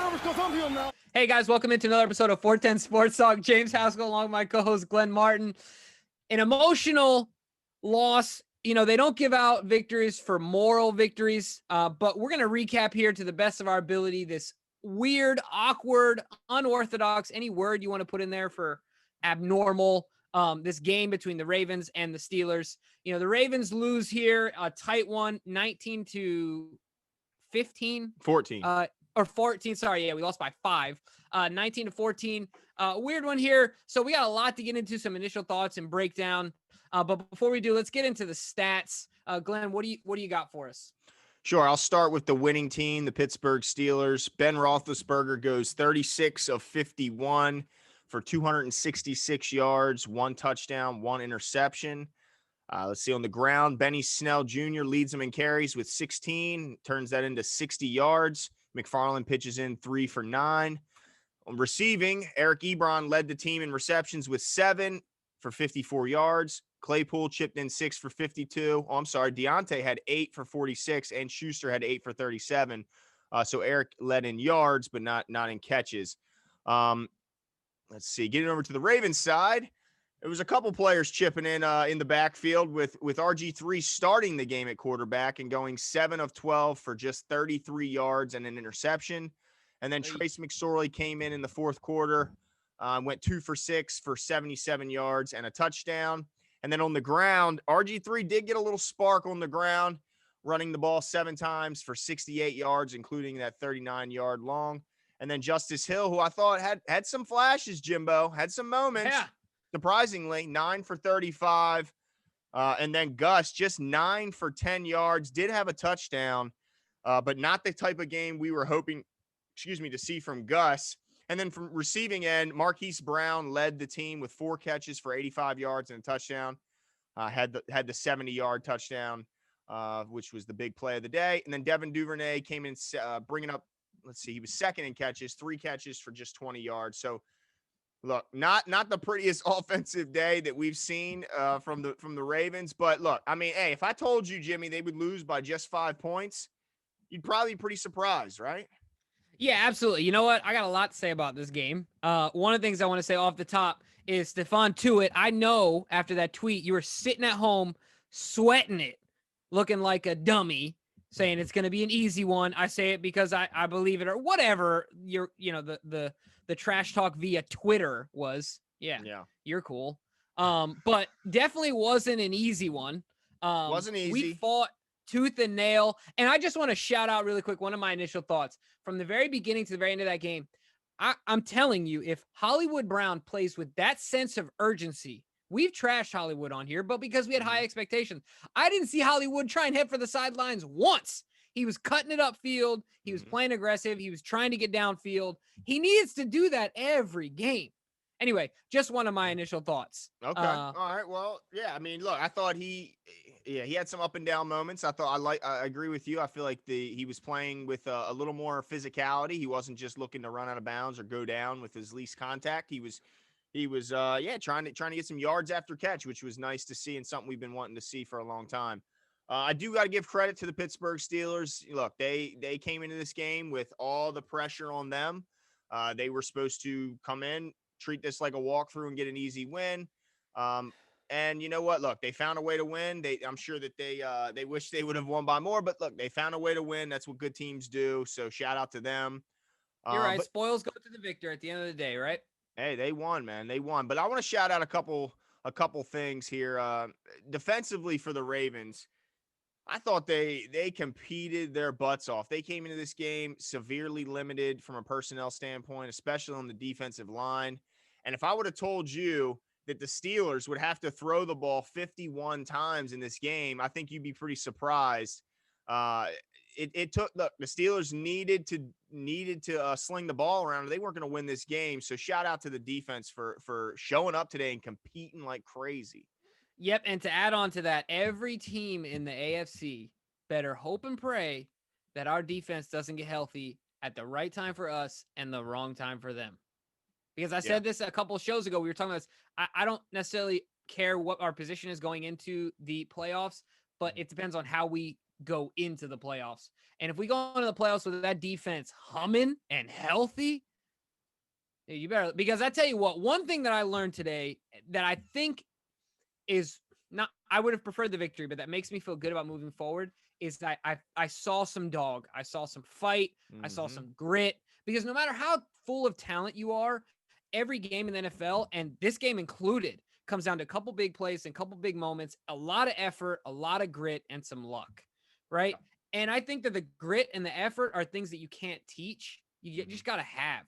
nervous because I'm here now. Hey guys, welcome into another episode of 410 Sports Talk. James Haskell along with my co-host Glenn Martin. An emotional loss. You know, they don't give out victories for moral victories, but we're going to recap here to the best of our ability this weird, awkward, unorthodox, any word you want to put in there for abnormal, this game between the Ravens and the Steelers. You know, the Ravens lose here, a tight one, 19-15. 14. Or 14. Sorry. Yeah, we lost by 5. 19-14. Weird one here. So we got a lot to get into, some initial thoughts and breakdown. But before we do, let's get into the stats. Glenn, what do you got for us? Sure. I'll start with the winning team, the Pittsburgh Steelers. Ben Roethlisberger goes 36 of 51 for 266 yards, 1 touchdown, 1 interception. Let's see, on the ground, Benny Snell Jr. leads him in carries with 16, turns that into 60 yards. McFarland pitches in 3 for 9. On receiving, Eric Ebron led the team in receptions with 7 for 54 yards. Claypool chipped in 6 for 52. Oh, I'm sorry. Deontay had 8 for 46, and Schuster had 8 for 37. So Eric led in yards, but not in catches. Let's see. Getting over to the Ravens side, there was a couple players chipping in the backfield with RG3 starting the game at quarterback and going 7 of 12 for just 33 yards and an interception. And then Trace McSorley came in the fourth quarter, went 2 for 6 for 77 yards and a touchdown. And then on the ground, RG3 did get a little spark on the ground, running the ball 7 times for 68 yards, including that 39-yard long. And then Justice Hill, who I thought had some flashes, Jimbo, had some moments. Yeah. Surprisingly, 9 for 35. And then Gus, just 9 for 10 yards, did have a touchdown, but not the type of game we were hoping, to see from Gus. And then from receiving end, Marquise Brown led the team with 4 catches for 85 yards and a touchdown. Had the 70-yard touchdown, which was the big play of the day. And then Devin Duvernay came in bringing up, he was second in catches, 3 catches for just 20 yards. So, look, not the prettiest offensive day that we've seen from the Ravens. But, look, I mean, hey, if I told you, Jimmy, they would lose by just 5 points, you'd probably be pretty surprised, right? Yeah, absolutely. You know what? I got a lot to say about this game. One of the things I want to say off the top is Stephon Tuitt. I know after that tweet, you were sitting at home sweating it, looking like a dummy, saying it's going to be an easy one. I say it because I believe it or whatever the trash talk via Twitter was. Yeah. You're cool. But definitely wasn't an easy one. Wasn't easy. We fought tooth and nail. And I just want to shout out really quick one of my initial thoughts from the very beginning to the very end of that game. I'm telling you, if Hollywood Brown plays with that sense of urgency, we've trashed Hollywood on here, but because we had high expectations, I didn't see Hollywood try and head for the sidelines once. He was cutting it upfield. He was playing aggressive. He was trying to get downfield. He needs to do that every game. Anyway, just one of my initial thoughts. Okay. All right. Well, yeah. I mean, look, I thought he had some up and down moments. I agree with you. I feel like he was playing with a little more physicality. He wasn't just looking to run out of bounds or go down with his least contact. He was trying to get some yards after catch, which was nice to see and something we've been wanting to see for a long time. I do got to give credit to the Pittsburgh Steelers. Look, they came into this game with all the pressure on them. They were supposed to come in, treat this like a walkthrough and get an easy win. And you know what? Look, they found a way to win. I'm sure that they wish they would have won by more, but look, they found a way to win. That's what good teams do. So shout out to them. You're right. Spoils go to the victor at the end of the day, right? Hey, they won, man. They won. But I want to shout out a couple things here. Defensively for the Ravens, I thought they competed their butts off. They came into this game severely limited from a personnel standpoint, especially on the defensive line. And if I would have told you that the Steelers would have to throw the ball 51 times in this game, I think you'd be pretty surprised. It took the Steelers needed to sling the ball around. They weren't going to win this game. So shout out to the defense for showing up today and competing like crazy. Yep, and to add on to that, every team in the AFC better hope and pray that our defense doesn't get healthy at the right time for us and the wrong time for them. Because I said this a couple of shows ago, we were talking about this. I don't necessarily care what our position is going into the playoffs, but it depends on how we go into the playoffs. And if we go into the playoffs with that defense humming and healthy, you better, because I tell you what, one thing that I learned today that I think is not, I would have preferred the victory, but that makes me feel good about moving forward is that I saw some dog. I saw some fight. I saw some grit, because no matter how full of talent you are, every game in the NFL, and this game included, comes down to a couple big plays and a couple big moments, a lot of effort, a lot of grit, and some luck, right? And I think that the grit and the effort are things that you can't teach. You just got to have.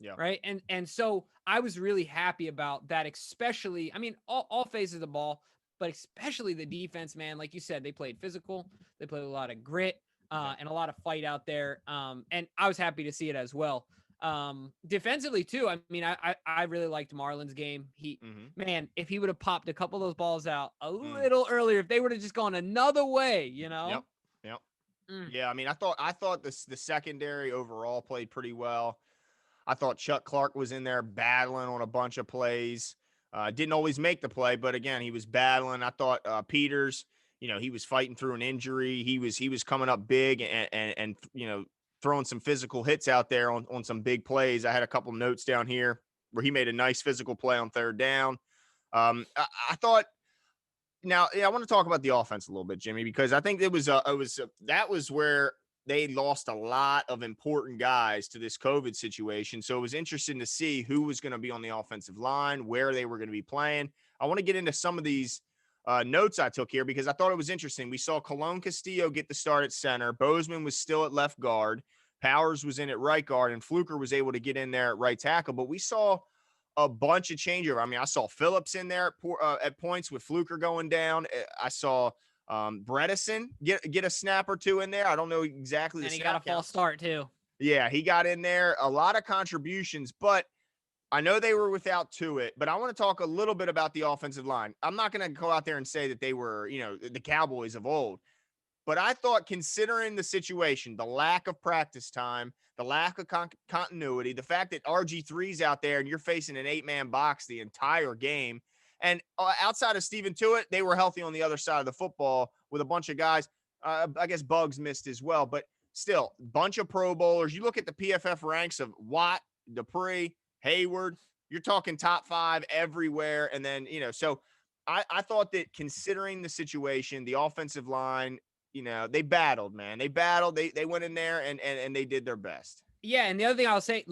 Yeah. Right. And so I was really happy about that, especially, I mean, all phases of the ball, but especially the defense, man. Like you said, they played physical, they played a lot of grit, and a lot of fight out there. And I was happy to see it as well. Defensively too. I mean, I really liked Marlon's game. Man, if he would have popped a couple of those balls out a little earlier, if they would have just gone another way, you know? Yep. Yeah. I mean, I thought the secondary overall played pretty well. I thought Chuck Clark was in there battling on a bunch of plays. Didn't always make the play, but again, he was battling. I thought Peters, he was fighting through an injury. He was coming up big and throwing some physical hits out there on some big plays. I had a couple notes down here where he made a nice physical play on third down. I thought. Now, I want to talk about the offense a little bit, Jimmy, because I think that was where they lost a lot of important guys to this COVID situation. So it was interesting to see who was going to be on the offensive line, where they were going to be playing. I want to get into some of these notes I took here because I thought it was interesting. We saw Colon Castillo get the start at center. Bozeman was still at left guard. Powers was in at right guard, and Fluker was able to get in there at right tackle. But we saw a bunch of changeover. I mean, I saw Phillips in there at points with Fluker going down. I saw Bredesen get a snap or two in there. I don't know exactly. And he got a false start too. Yeah, he got in there. A lot of contributions, but I know they were without Tuitt. But I want to talk a little bit about the offensive line. I'm not going to go out there and say that they were, the Cowboys of old. But I thought, considering the situation, the lack of practice time, the lack of continuity, the fact that RG3's out there and you're facing an 8-man box the entire game, and outside of Steven Tuitt, they were healthy on the other side of the football with a bunch of guys. I guess Bugs missed as well, but still, bunch of Pro Bowlers. You look at the PFF ranks of Watt, Dupree, Hayward, you're talking top 5 everywhere. And then, so I thought that considering the situation, the offensive line, they battled, man. They battled. They went in there and they did their best. Yeah, and the other thing I'll say,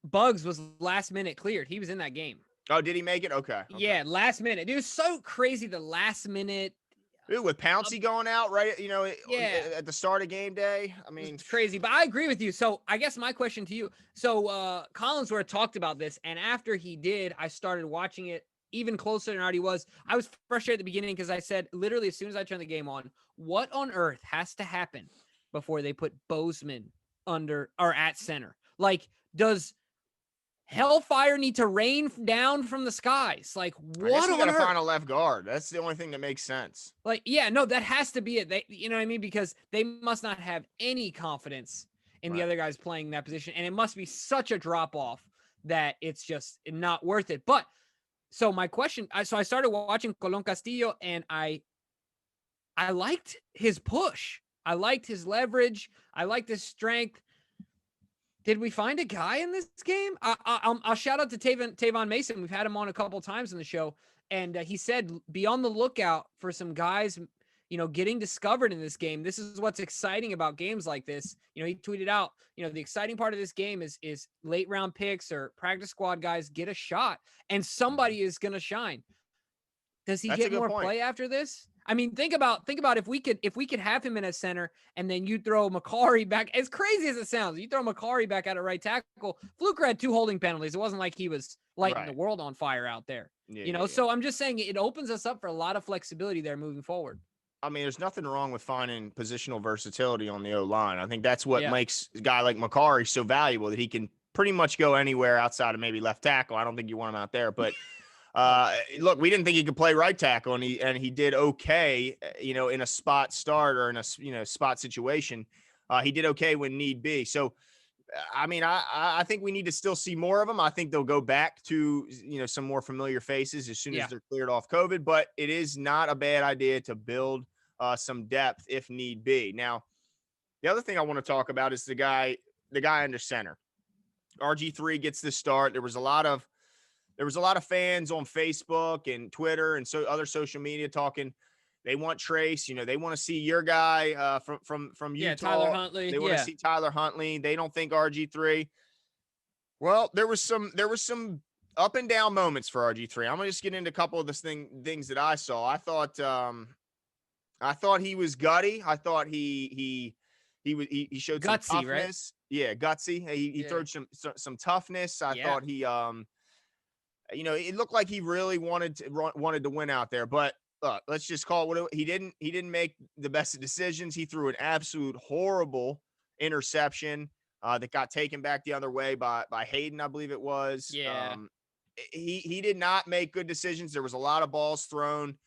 Bugs was last minute cleared. He was in that game. Oh, did he make it? Okay. Yeah, last minute. It was so crazy, the last minute. Dude, with Pouncey going out, right, at the start of game day. I mean, it's crazy. But I agree with you. So I guess my question to you. So Collinsworth talked about this, and after he did, I started watching it even closer than I already was. I was frustrated at the beginning because I said, literally, as soon as I turned the game on, what on earth has to happen before they put Bozeman under or at center? Like, does hellfire need to rain down from the skies? Like, what? I guess you gotta find a left guard. That's the only thing that makes sense. Like, yeah, no, that has to be it. They, you know what I mean? Because they must not have any confidence in the other guys playing that position, and it must be such a drop off that it's just not worth it. But so my question, so I started watching Colon Castillo, and I liked his push. I liked his leverage. I liked his strength. Did we find a guy in this game? I'll shout out to Tavon Mason. We've had him on a couple of times in the show, and he said, be on the lookout for some guys, getting discovered in this game. This is what's exciting about games like this. He tweeted out, the exciting part of this game is late round picks or practice squad guys get a shot, and somebody is going to shine. Does he get more play after this? I mean, think about if we could have him in a center, and then you throw McCarry back. As crazy as it sounds, you throw McCarry back at a right tackle. Fluker had 2 holding penalties. It wasn't like he was lighting the world on fire out there. So I'm just saying it opens us up for a lot of flexibility there moving forward. I mean, there's nothing wrong with finding positional versatility on the O-line. I think that's what makes a guy like McCarry so valuable, that he can pretty much go anywhere outside of maybe left tackle. I don't think you want him out there, but look, we didn't think he could play right tackle, and he did okay, in a spot start or in a spot situation. He did okay when need be. So, I mean, I think we need to still see more of them. I think they'll go back to, some more familiar faces as soon as they're cleared off COVID, but it is not a bad idea to build some depth if need be. Now, the other thing I want to talk about is the guy under center. RG3 gets the start. There was a lot of fans on Facebook and Twitter and so other social media talking. They want Trace. They want to see your guy from Utah. Tyler Huntley. They want to see Tyler Huntley. They don't think RG3. Well, there was some up and down moments for RG3. I'm gonna just get into a couple of the things that I saw. I thought he was gutty. I thought he showed some gutsy, toughness. Right? Yeah, gutsy. He threw some toughness. I thought he it looked like he really wanted to win out there. But let's just call it what he didn't make the best of decisions. He threw an absolute horrible interception that got taken back the other way by Hayden, I believe it was. Yeah. He did not make good decisions. There was a lot of balls thrown,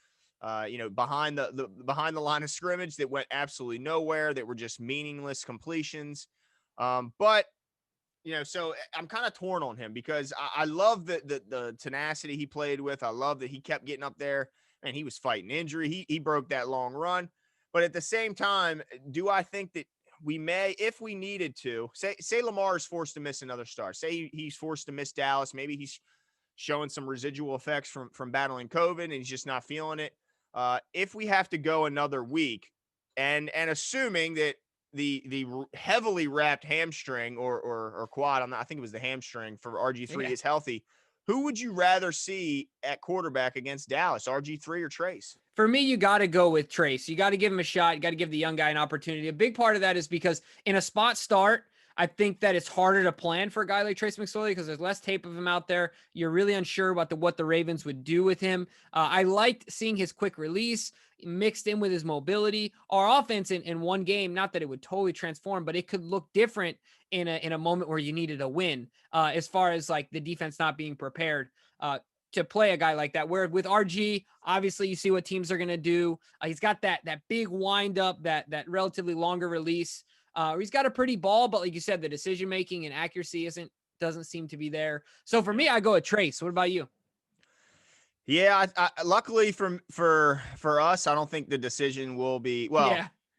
behind the line of scrimmage that went absolutely nowhere, that were just meaningless completions. But so I'm kind of torn on him because I love the tenacity he played with. I love that he kept getting up there and he was fighting injury. He broke that long run. But at the same time, do I think that we may, if we needed to, say Lamar is forced to miss another start. Say he's forced to miss Dallas. Maybe he's showing some residual effects from battling COVID and he's just not feeling it. If we have to go another week and assuming that the heavily wrapped hamstring or quad, I think it was the hamstring for RG3 is healthy, who would you rather see at quarterback against Dallas, RG3 or Trace? For me, you got to go with Trace. You got to give him a shot. You got to give the young guy an opportunity. A big part of that is because in a spot start, I think that it's harder to plan for a guy like Trace McSorley because there's less tape of him out there. You're really unsure about what the Ravens would do with him. I liked seeing his quick release mixed in with his mobility. Our offense in one game, not that it would totally transform, but it could look different in a moment where you needed a win, as far as like the defense not being prepared to play a guy like that. Where with RG, obviously you see what teams are going to do. He's got that big wind up, that relatively longer release. He's got a pretty ball, but like you said, the decision making and accuracy doesn't seem to be there. So for me, I go with Trace. What about you? Yeah, I luckily for us, I don't think the decision will be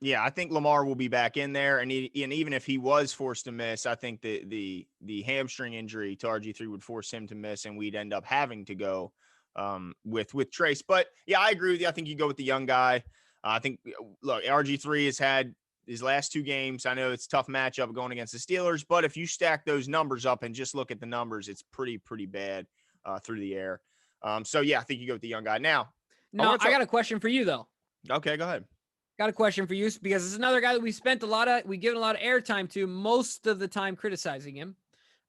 Yeah, I think Lamar will be back in there, and even if he was forced to miss, I think the hamstring injury to RG3 would force him to miss, and we'd end up having to go with Trace. But yeah, I agree with you. I think you go with the young guy. I think RG3 has had his last two games. I know it's a tough matchup going against the Steelers, but if you stack those numbers up and just look at the numbers, it's pretty bad through the air. So yeah, I think you go with the young guy. Now, I got a question for you though. Okay, go ahead. Got a question for you because it's another guy that we've given a lot of airtime to, most of the time criticizing him.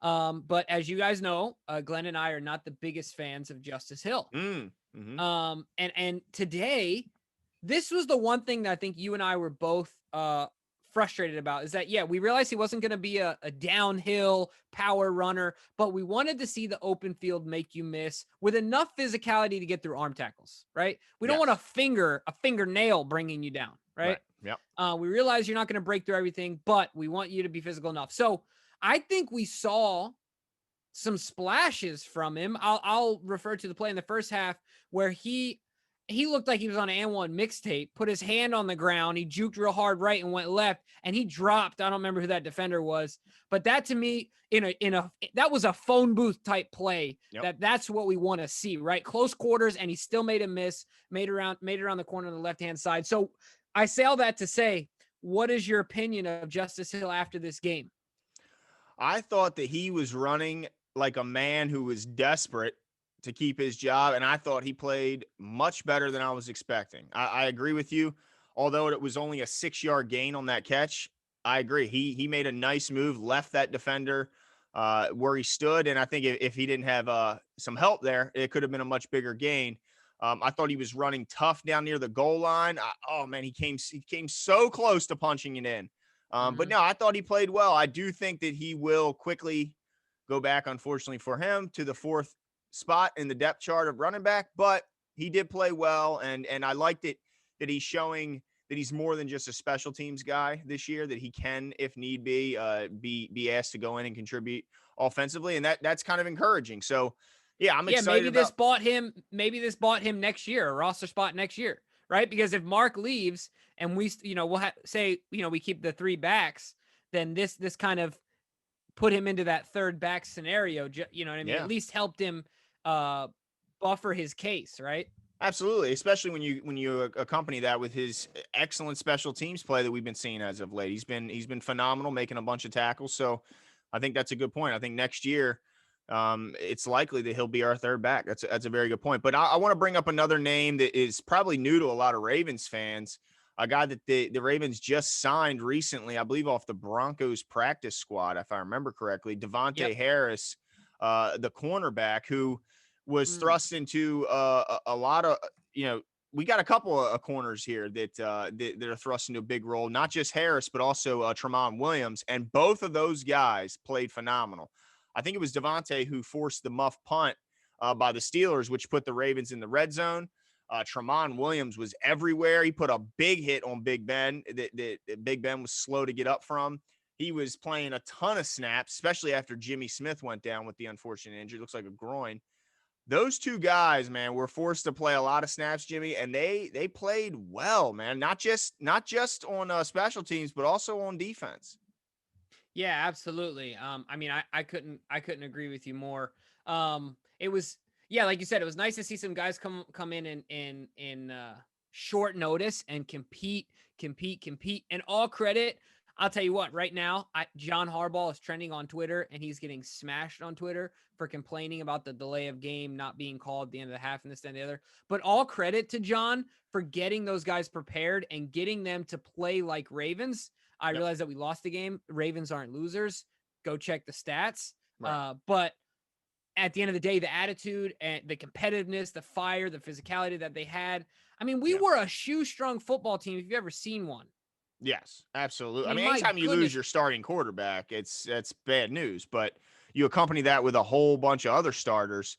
But as you guys know, Glenn and I are not the biggest fans of Justice Hill. Mm-hmm. And today, this was the one thing that I think you and I were both frustrated about, is that, we realized he wasn't going to be a downhill power runner, but we wanted to see the open field make you miss with enough physicality to get through arm tackles, right? We don't want a fingernail bringing you down, right? Yep. We realize you're not going to break through everything, but we want you to be physical enough. So I think we saw some splashes from him. I'll refer to the play in the first half where he looked like he was on an And1 mixtape, put his hand on the ground. He juked real hard right and went left, and he dropped. I don't remember who that defender was, but that to me, that was a phone booth type play. Yep. That's what we want to see, right? Close quarters, and he still made a miss, made around the corner on the left-hand side. So I say all that to say, what is your opinion of Justice Hill after this game? I thought that he was running like a man who was desperate to keep his job, and I thought he played much better than I was expecting. I agree with you. Although it was only a 6-yard gain on that catch, I agree. He made a nice move, left that defender where he stood, and I think if he didn't have some help there, it could have been a much bigger gain. I thought he was running tough down near the goal line. He came so close to punching it in. But no, I thought he played well. I do think that he will quickly go back, unfortunately for him, to the fourth spot in the depth chart of running back, but he did play well, and I liked it that he's showing that he's more than just a special teams guy this year, that he can, if need be asked to go in and contribute offensively, and that's kind of encouraging. So yeah, I'm excited. Maybe this bought him next year, a roster spot next year, right? Because if Mark leaves and we'll say, we keep the 3 backs, then this kind of put him into that third back scenario. You know what I mean? Yeah. At least helped him buffer his case, right? Absolutely, especially when you accompany that with his excellent special teams play that we've been seeing as of late. He's been phenomenal, making a bunch of tackles. So I think that's a good point. I think next year, it's likely that he'll be our third back. That's a very good point. But I want to bring up another name that is probably new to a lot of Ravens fans. A guy that the Ravens just signed recently, I believe, off the Broncos practice squad, if I remember correctly. Devontae Harris, the cornerback who was thrust into a lot of, we got a couple of corners here that are thrust into a big role, not just Harris, but also Tramon Williams. And both of those guys played phenomenal. I think it was Devontae who forced the muff punt by the Steelers, which put the Ravens in the red zone. Tramon Williams was everywhere. He put a big hit on Big Ben that Big Ben was slow to get up from. He was playing a ton of snaps, especially after Jimmy Smith went down with the unfortunate injury. Looks like a groin. Those two guys, man, were forced to play a lot of snaps, Jimmy, and they played well, man. Not just on special teams, but also on defense. Yeah, absolutely. I mean, I couldn't agree with you more. It was, yeah, like you said, it was nice to see some guys come in short notice and compete. And all credit, I'll tell you what, right now, John Harbaugh is trending on Twitter, and he's getting smashed on Twitter for complaining about the delay of game not being called at the end of the half and this and the other. But all credit to John for getting those guys prepared and getting them to play like Ravens. I realize that we lost the game. Ravens aren't losers. Go check the stats. Right. But at the end of the day, the attitude and the competitiveness, the fire, the physicality that they had. I mean, we were a shoe-strung football team if you've ever seen one. Yes, absolutely. I mean, anytime you lose your starting quarterback, that's bad news. But you accompany that with a whole bunch of other starters.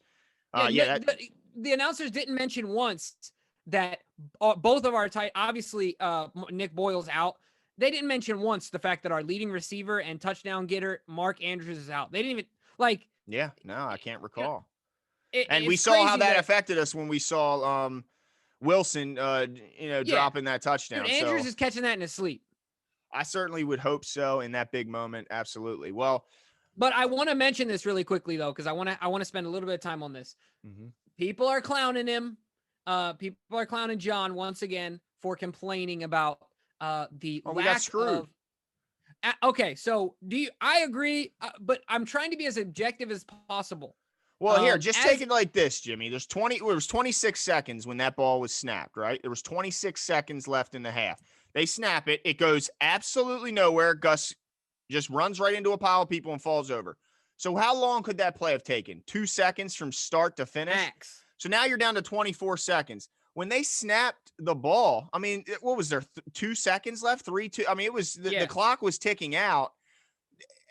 The announcers didn't mention once that both of our obviously Nick Boyle's out. They didn't mention once the fact that our leading receiver and touchdown getter Mark Andrews is out. They didn't even like. Yeah, no, I can't recall. And we saw how that affected us when we saw Wilson, dropping that touchdown. Dude, Andrews is catching that in his sleep. I certainly would hope so in that big moment. Absolutely. Well, but I want to mention this really quickly though, because I want to spend a little bit of time on this. Mm-hmm. People are clowning him. People are clowning John once again for complaining about the lack we got screwed. Of. Okay, so I agree, but I'm trying to be as objective as possible. Well, here, just take it like this, Jimmy. There was 26 seconds when that ball was snapped, right? There was 26 seconds left in the half. They snap it. It goes absolutely nowhere. Gus just runs right into a pile of people and falls over. So how long could that play have taken? 2 seconds from start to finish? Max. So now you're down to 24 seconds. When they snapped the ball, I mean, what was there? 2 seconds left? 3, 2? I mean, it was the clock was ticking out,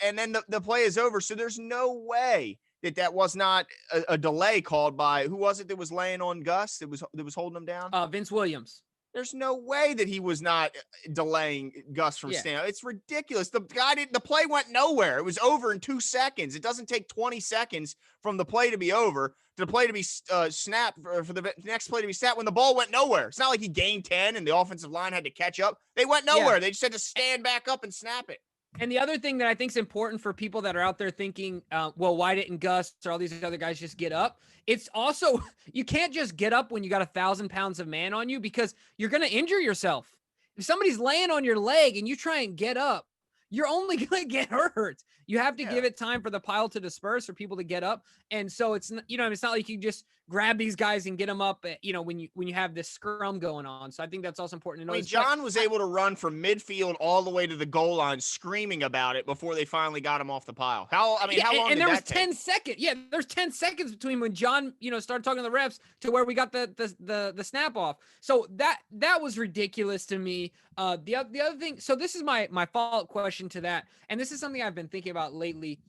and then the play is over. So there's no way that was not a delay called by, who was it that was laying on Gus that was holding him down? Vince Williams. There's no way that he was not delaying Gus from standing. It's ridiculous. The play went nowhere. It was over in 2 seconds. It doesn't take 20 seconds from the play to be over to the play to be snapped for the next play to be snapped when the ball went nowhere. It's not like he gained 10 and the offensive line had to catch up. They went nowhere. They just had to stand back up and snap it. And the other thing that I think is important for people that are out there thinking, well, why didn't Gus or all these other guys just get up? It's also, you can't just get up when you got 1,000 pounds of man on you, because you're going to injure yourself. If somebody's laying on your leg and you try and get up, you're only going to get hurt. You have to give it time for the pile to disperse, for people to get up. And so it's, it's not like you just grab these guys and get them up, when you have this scrum going on. So I think that's also important to know. I mean, John was able to run from midfield all the way to the goal line screaming about it before they finally got him off the pile. How long did that take? And there was 10 seconds. Yeah, there's 10 seconds between when John, started talking to the refs to where we got the snap off. So that was ridiculous to me. The other thing, so this is my follow-up question to that, and this is something I've been thinking about lately.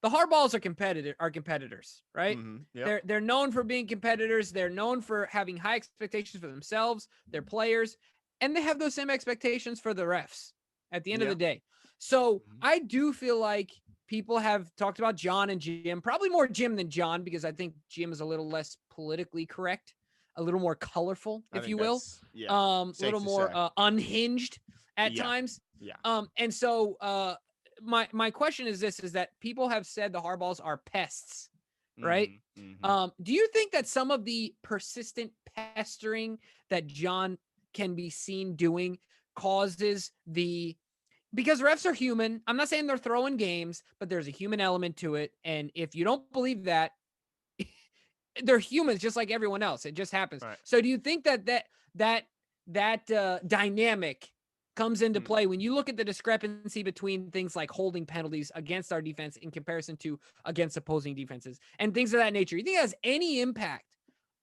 The Hardballs are competitors, right? Mm-hmm. Yep. They're known for being competitors. They're known for having high expectations for themselves, their players, and they have those same expectations for the refs at the end of the day. So I do feel like people have talked about John and Jim, probably more Jim than John, because I think Jim is a little less politically correct, a little more colorful, I if think you will, that's a safe little to more say. unhinged at Yeah. times. Yeah. And so my question is this: is that people have said the Harbaughs are pests, right? Mhm. Mhm. Do you think that some of the persistent pestering that John can be seen doing causes the because refs are human. I'm not saying they're throwing games, but there's a human element to it. And if you don't believe that, they're humans just like everyone else. It just happens. Right. So do you think that dynamic comes into Mm. play when you look at the discrepancy between things like holding penalties against our defense in comparison to against opposing defenses and things of that nature? You think it has any impact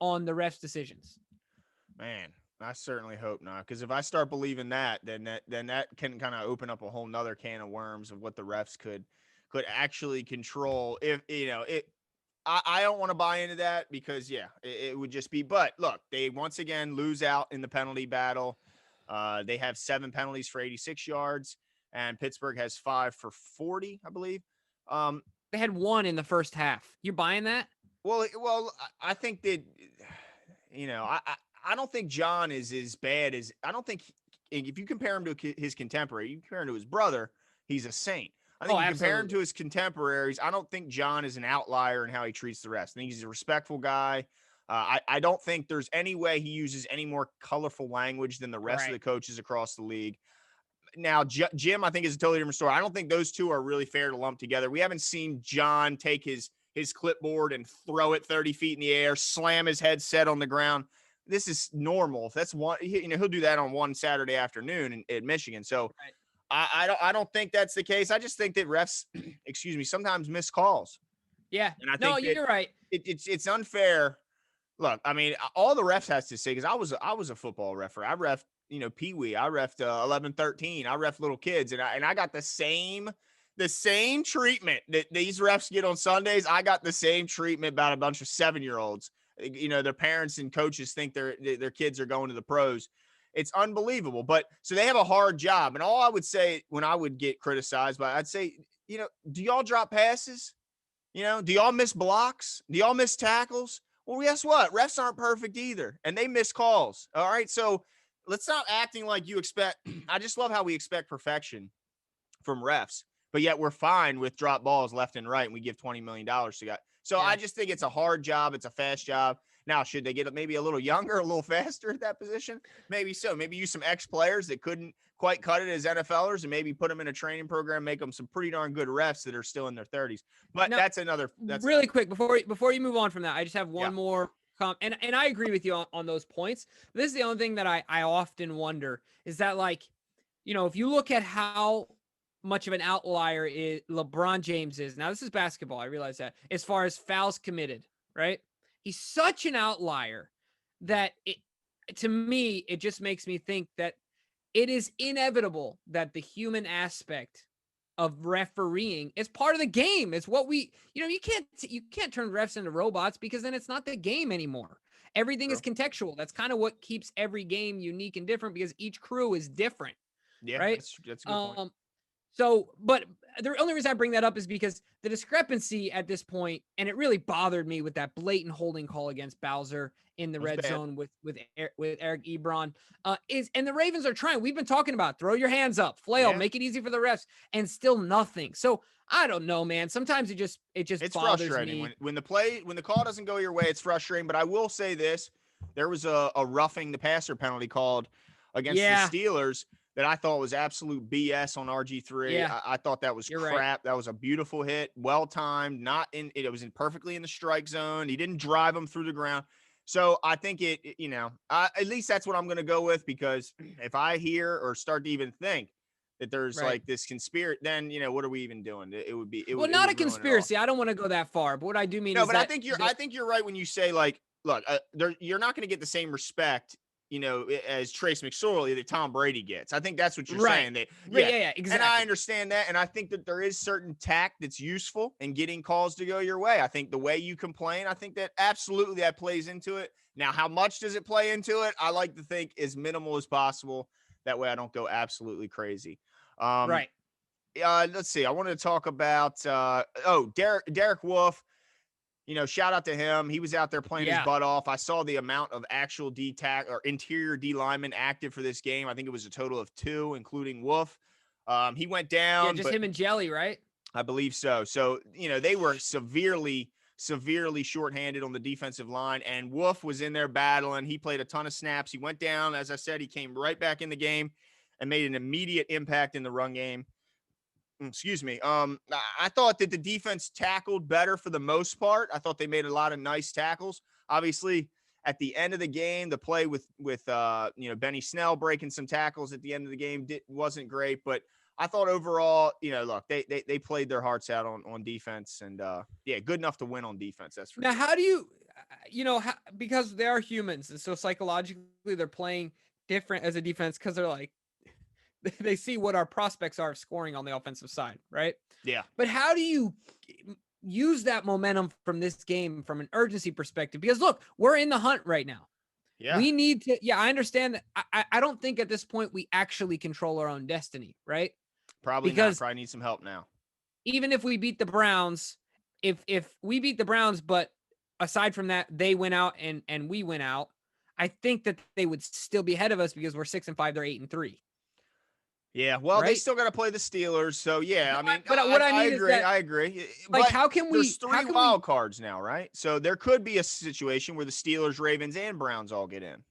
on the refs' decisions? Man, I certainly hope not. Because if I start believing that, then that can kind of open up a whole nother can of worms of what the refs could actually control. If it, I don't want to buy into that because it would just be. But look, they once again lose out in the penalty battle. They have 7 penalties for 86 yards, and Pittsburgh has 5 for 40, I believe. Um, They had one in the first half. You buying that? well, I think that I don't think John is as bad as I don't think if you compare him to his contemporary, you compare him to his brother, he's a saint. I Oh, think you compare him absolutely. to his contemporaries. I don't think John is an outlier in how he treats the rest. I think he's a respectful guy. I don't think there's any way he uses any more colorful language than the rest of the Right. coaches across the league. Now, Jim, I think is a totally different story. I don't think those two are really fair to lump together. We haven't seen John take his clipboard and throw it 30 feet in the air, slam his headset on the ground. This is normal. If that's one, he'll do that on one Saturday afternoon in Michigan. So Right. I don't think that's the case. I just think that refs, excuse me, sometimes miss calls, Yeah. and I No, think that you're right. it's unfair. Look, I mean, all the refs has to say because I was a football referee. I ref Pee Wee. I refed 11, 13. I ref little kids, and I got the same treatment that these refs get on Sundays. I got the same treatment about a bunch of 7-year-olds. Their parents and coaches think their kids are going to the pros. It's unbelievable. But so they have a hard job. And all I would say when I would get criticized by, I'd say, do y'all drop passes? Do y'all miss blocks? Do y'all miss tackles? Well, guess what? Refs aren't perfect either, and they miss calls. All right. So let's stop acting like you expect. I just love how we expect perfection from refs, but yet we're fine with drop balls left and right, and we give $20 million to guys. So I Yeah. just think it's a hard job. It's a fast job. Now, should they get maybe a little younger, a little faster at that position? Maybe so. Maybe use some ex-players that couldn't quite cut it as NFLers and maybe put them in a training program, make them some pretty darn good refs that are still in their 30s. But Now, that's really quick before you move on from that, I just have yeah. one more and I agree with you on those points. This is the only thing that I often wonder is that, like, if you look at how much of an outlier LeBron James is. Now, this is basketball. I realize that. As far as fouls committed, right? He's such an outlier that to me, it just makes me think that it is inevitable that the human aspect of refereeing is part of the game. It's what you can't turn refs into robots because then it's not the game anymore. Everything is True. contextual. That's kind of what keeps every game unique and different because each crew is different, Yeah, right? that's a good point. But the only reason I bring that up is because the discrepancy at this point, and it really bothered me with that blatant holding call against Bowser in the That was red bad. zone with Eric Ebron, and the Ravens are trying. We've been talking about throw your hands up, flail, Yeah. make it easy for the refs, and still nothing. So I don't know, man. Sometimes it just It's bothers frustrating me. when the call doesn't go your way. It's frustrating. But I will say this: there was a roughing the passer penalty called against the Yeah, Steelers that I thought was absolute BS on RG3. yeah, I thought that was you're right. crap. That was a beautiful hit, well timed. Not in it was in perfectly in the strike zone. He didn't drive him through the ground. So I think at least that's what I'm going to go with because if I hear or start to even think that there's Right. like this conspiracy, then what are we even doing? It would be it Well, would it not a would ruin it all. conspiracy. I don't want to go that far, but what I do mean No, is but I that think you're right when you say like, look, you're not going to get the same respect, as Trace McSorley that Tom Brady gets. I think that's what you're right, saying. That right, yeah, yeah, and I exactly. understand that, and I think that there is certain tact that's useful in getting calls to go your way. I think the way you complain, I think that absolutely that plays into it. Now, how much does it play into it? I like to think as minimal as possible. That way, I don't go absolutely crazy. Um, Right. let's see. I wanted to talk about Derek Wolf. shout out to him. He was out there playing his Yeah. butt off. I saw the amount of actual or interior D linemen active for this game. I think it was a total of 2, including Wolf. He went Yeah, down, just but him and Jelly, right? I believe so. So, they were severely shorthanded on the defensive line, and Wolf was in there battling. He played a ton of snaps. He went down. As I said, he came right back in the game and made an immediate impact in the run game. Excuse me. I thought that the defense tackled better for the most part. I thought they made a lot of nice tackles. Obviously, at the end of the game, the play with Benny Snell breaking some tackles at the end of the game wasn't great, but I thought overall, look, they played their hearts out on defense, and good enough to win on defense. That's for Now, sure. how do you, because they are humans, and so psychologically they're playing different as a defense because they're like, they see what our prospects are scoring on the offensive side, right? Yeah. But how do you use that momentum from this game from an urgency perspective? Because look, we're in the hunt right now. Yeah. We need to, I understand that. I don't think at this point we actually control our own destiny, right? Probably not. Probably need some help now. Even if we beat the Browns, if we beat the Browns, but aside from that, they went out and we went out, I think that they would still be ahead of us because we're 6-5, they're 8-3. Yeah, well, right? They still got to play the Steelers, so yeah. I mean, but what I mean agree. is that, I agree. Like, but how can we? There's 3 wild cards now, right? So there could be a situation where the Steelers, Ravens, and Browns all get in.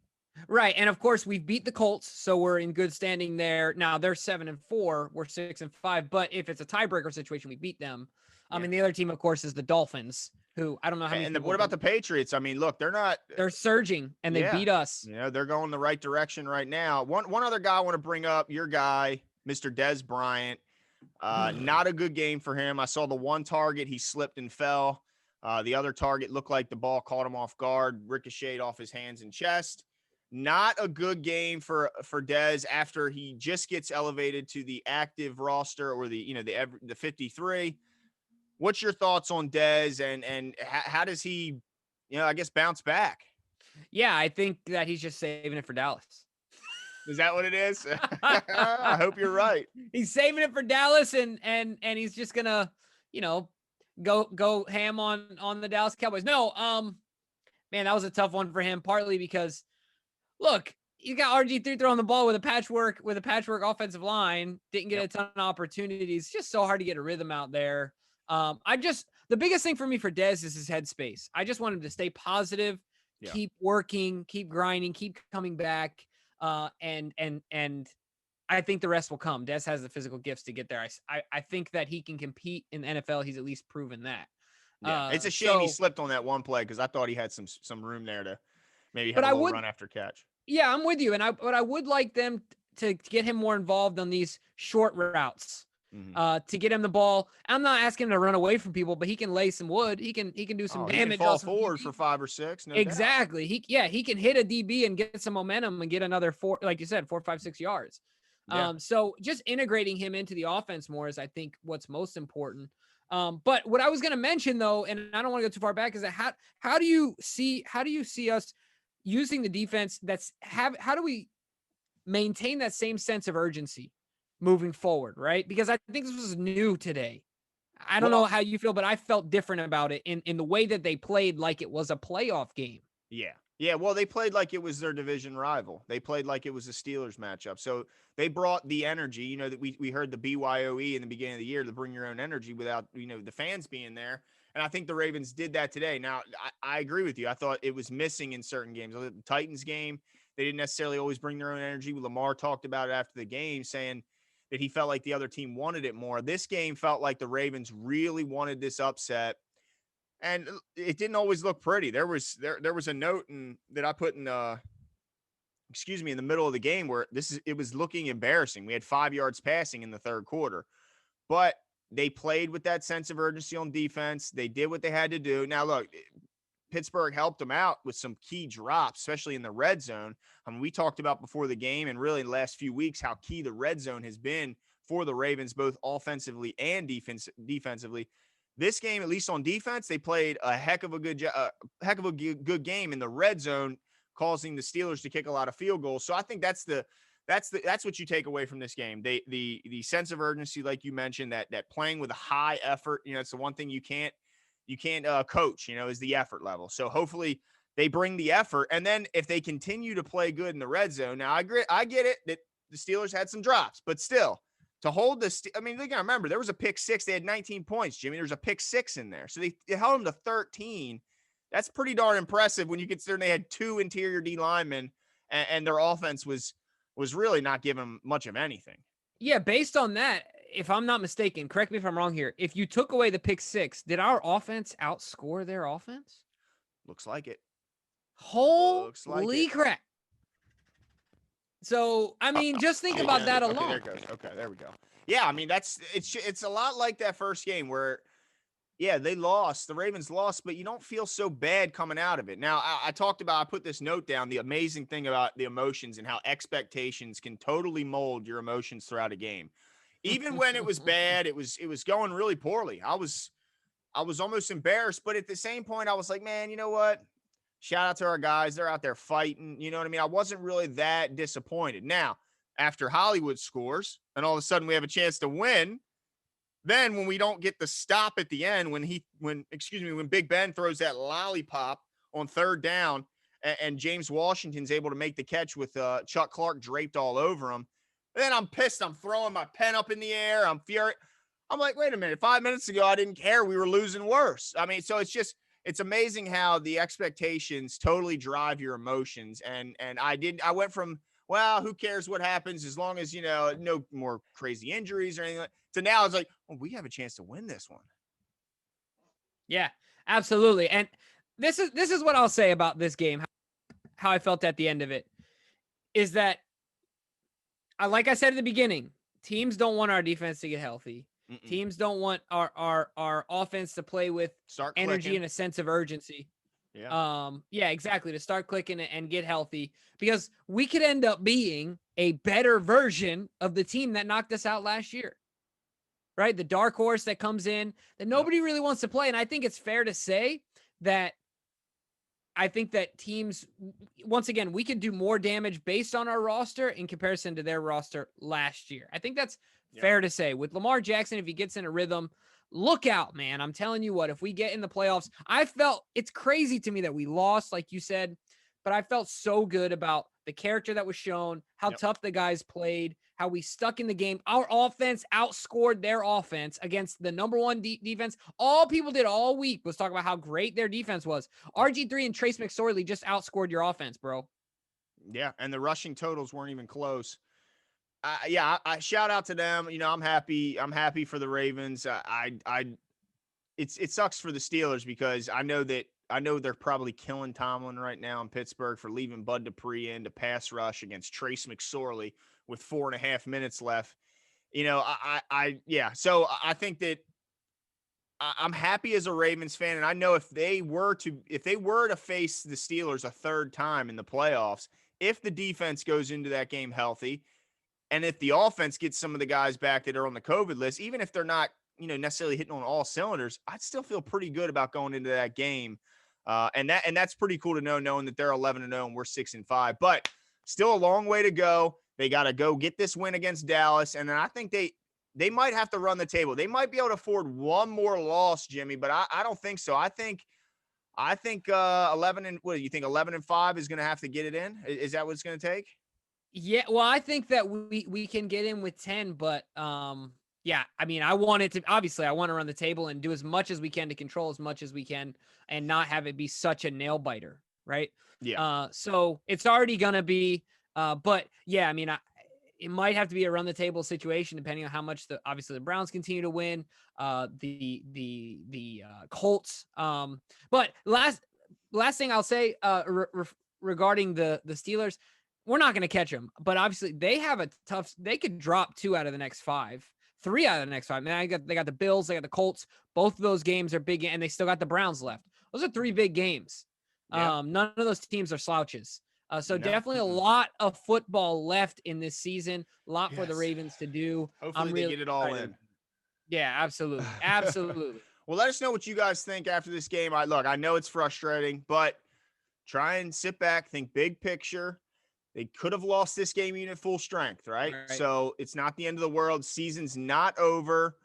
Right, and of course we beat the Colts, so we're in good standing there. Now they're 7-4, we're 6-5. But if it's a tiebreaker situation, we beat them. And the other team, of course, is the Dolphins, who I don't know how many. And what about the Patriots? I mean, look, they're surging, and they beat us. They're going the right direction right now. One other guy I want to bring up, your guy, Mr. Dez Bryant. Not a good game for him. I saw the one target, he slipped and fell. The other target looked like the ball caught him off guard, ricocheted off his hands and chest. Not a good game for Dez after he just gets elevated to the active roster or the 53. What's your thoughts on Dez and how does he, I guess, bounce back? Yeah, I think that he's just saving it for Dallas. Is that what it is? I hope you're right. He's saving it for Dallas, and he's just gonna, go ham on the Dallas Cowboys. No, man, that was a tough one for him. Partly because, look, you got RG3 throwing the ball with a patchwork offensive line. Didn't get a ton of opportunities. It's just so hard to get a rhythm out there. The biggest thing for me for Dez is his headspace. I just want him to stay positive, keep working, keep grinding, keep coming back. And I think the rest will come. Dez has the physical gifts to get there. I think that he can compete in the NFL. He's at least proven that. Yeah, it's a shame he slipped on that one play because I thought he had some room there to maybe have a little run after catch. Yeah, I'm with you. But I would like them to get him more involved on these short routes. To get him the ball. I'm not asking him to run away from people, but he can lay some wood. He can do some damage. He can fall forward for 5 or 6. No exactly. Doubt. He can hit a DB and get some momentum and get another 4, like you said, 4, 5, 6 yards. Yeah. So just integrating him into the offense more is, I think, what's most important. But what I was going to mention, though, and I don't want to go too far back, is that how do you see us using the defense? How do we maintain that same sense of urgency moving forward, right? Because I think this was new today. I don't know how you feel, but I felt different about it in the way that they played, like it was a playoff game. Yeah. Yeah, well, they played like it was their division rival. They played like it was a Steelers matchup. So they brought the energy, that we heard the BYOE in the beginning of the year, to bring your own energy without, the fans being there. And I think the Ravens did that today. Now, I agree with you. I thought it was missing in certain games. The Titans game, they didn't necessarily always bring their own energy. Lamar talked about it after the game, saying that he felt like the other team wanted it more. This game felt like the Ravens really wanted this upset. And it didn't always look pretty. There was a note that I put in the middle of the game where it was looking embarrassing. We had 5 yards passing in the third quarter, but they played with that sense of urgency on defense. They did what they had to do. Now, look, Pittsburgh helped them out with some key drops, especially in the red zone. I mean, we talked about before the game and really in the last few weeks how key the red zone has been for the Ravens, both offensively and defensively. This game, at least on defense, they played a heck of a good game in the red zone, causing the Steelers to kick a lot of field goals. So I think that's what you take away from this game. The sense of urgency, like you mentioned, that playing with a high effort. It's the one thing you can't coach, is the effort level. So hopefully they bring the effort. And then if they continue to play good in the red zone, now I get it that the Steelers had some drops, but still to hold this, I mean, they got to remember there was a pick six. They had 19 points, Jimmy. There's a pick six in there. So they held them to 13. That's pretty darn impressive when you consider they had 2 interior D linemen and their offense was really not giving them much of anything. Yeah, based on that, if I'm not mistaken, correct me if I'm wrong here. If you took away the pick six, did our offense outscore their offense? Looks like it. Holy crap. So, I mean, just think about that alone. Okay, there it goes. Okay, there we go. Yeah, I mean, it's a lot like that first game where, yeah, they lost. The Ravens lost, but you don't feel so bad coming out of it. Now, I put this note down, the amazing thing about the emotions and how expectations can totally mold your emotions throughout a game. Even when it was bad, it was going really poorly. I was almost embarrassed, but at the same point, I was like, man, you know what? Shout out to our guys. They're out there fighting. You know what I mean? I wasn't really that disappointed. Now, after Hollywood scores and all of a sudden we have a chance to win, then when we don't get the stop at the end, when Big Ben throws that lollipop on third down and James Washington's able to make the catch with Chuck Clark draped all over him, then I'm pissed. I'm throwing my pen up in the air. I'm furious. I'm like, wait a minute. 5 minutes ago, I didn't care. We were losing worse. I mean, so it's amazing how the expectations totally drive your emotions. And I went from, well, who cares what happens as long as, no more crazy injuries or anything to now it's like, well, we have a chance to win this one. Yeah, absolutely. And this is what I'll say about this game, how I felt at the end of it, is that, like I said at the beginning, teams don't want our defense to get healthy. Mm-mm. Teams don't want our offense to play with energy and a sense of urgency. Yeah. Yeah, exactly. To start clicking and get healthy, because we could end up being a better version of the team that knocked us out last year. Right? The dark horse that comes in that nobody really wants to play. And I think it's fair to say that teams, once again, we could do more damage based on our roster in comparison to their roster last year. I think that's fair to say. With Lamar Jackson, if he gets in a rhythm, look out, man. I'm telling you what, if we get in the playoffs, it's crazy to me that we lost, like you said, but I felt so good about the character that was shown, how tough the guys played, how we stuck in the game. Our offense outscored their offense against the number one defense. All people did all week was talk about how great their defense was. RG3 and Trace McSorley just outscored your offense, bro. Yeah, and the rushing totals weren't even close. I shout out to them. I'm happy. I'm happy for the Ravens. It sucks for the Steelers because I know they're probably killing Tomlin right now in Pittsburgh for leaving Bud Dupree in to pass rush against Trace McSorley with 4.5 minutes left. So I think that I'm happy as a Ravens fan. And I know if they were to face the Steelers a third time in the playoffs, if the defense goes into that game healthy, and if the offense gets some of the guys back that are on the COVID list, even if they're not, necessarily hitting on all cylinders, I'd still feel pretty good about going into that game. And that's pretty cool to know, knowing that they're 11-0 and we're 6-5, but still a long way to go. They got to go get this win against Dallas. And then I think they might have to run the table. They might be able to afford one more loss, Jimmy, but I don't think so. I think 11 and what do you think? 11-5 is going to have to get it in. Is that what it's going to take? Yeah, well, I think that we can get in with 10, but yeah, I mean, I want to run the table and do as much as we can to control as much as we can and not have it be such a nail biter, right? Yeah. So it's already gonna be, but yeah, I mean, it might have to be a run the table situation depending on how much the Browns continue to win, the Colts. But last thing I'll say regarding the Steelers. We're not going to catch them, but obviously they could drop 2 out of the next 5, 3 out of the next 5. Man, they got the Bills, they got the Colts. Both of those games are big, and they still got the Browns left. Those are 3 big games. Yeah. None of those teams are slouches. Definitely a lot of football left in this season. A lot for the Ravens to do. Hopefully they get it all in. Yeah, absolutely. Absolutely. Well, let us know what you guys think after this game. I know it's frustrating, but try and sit back, think big picture. They could have lost this game even at full strength, right? So it's not the end of the world. Season's not over.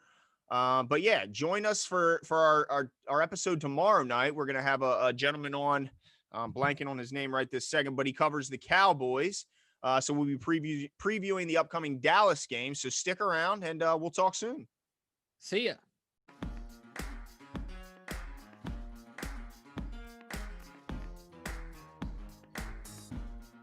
But yeah, join us for our episode tomorrow night. We're gonna have a gentleman on, blanking on his name right this second, but he covers the Cowboys. So we'll be previewing the upcoming Dallas game. So stick around, and we'll talk soon. See ya.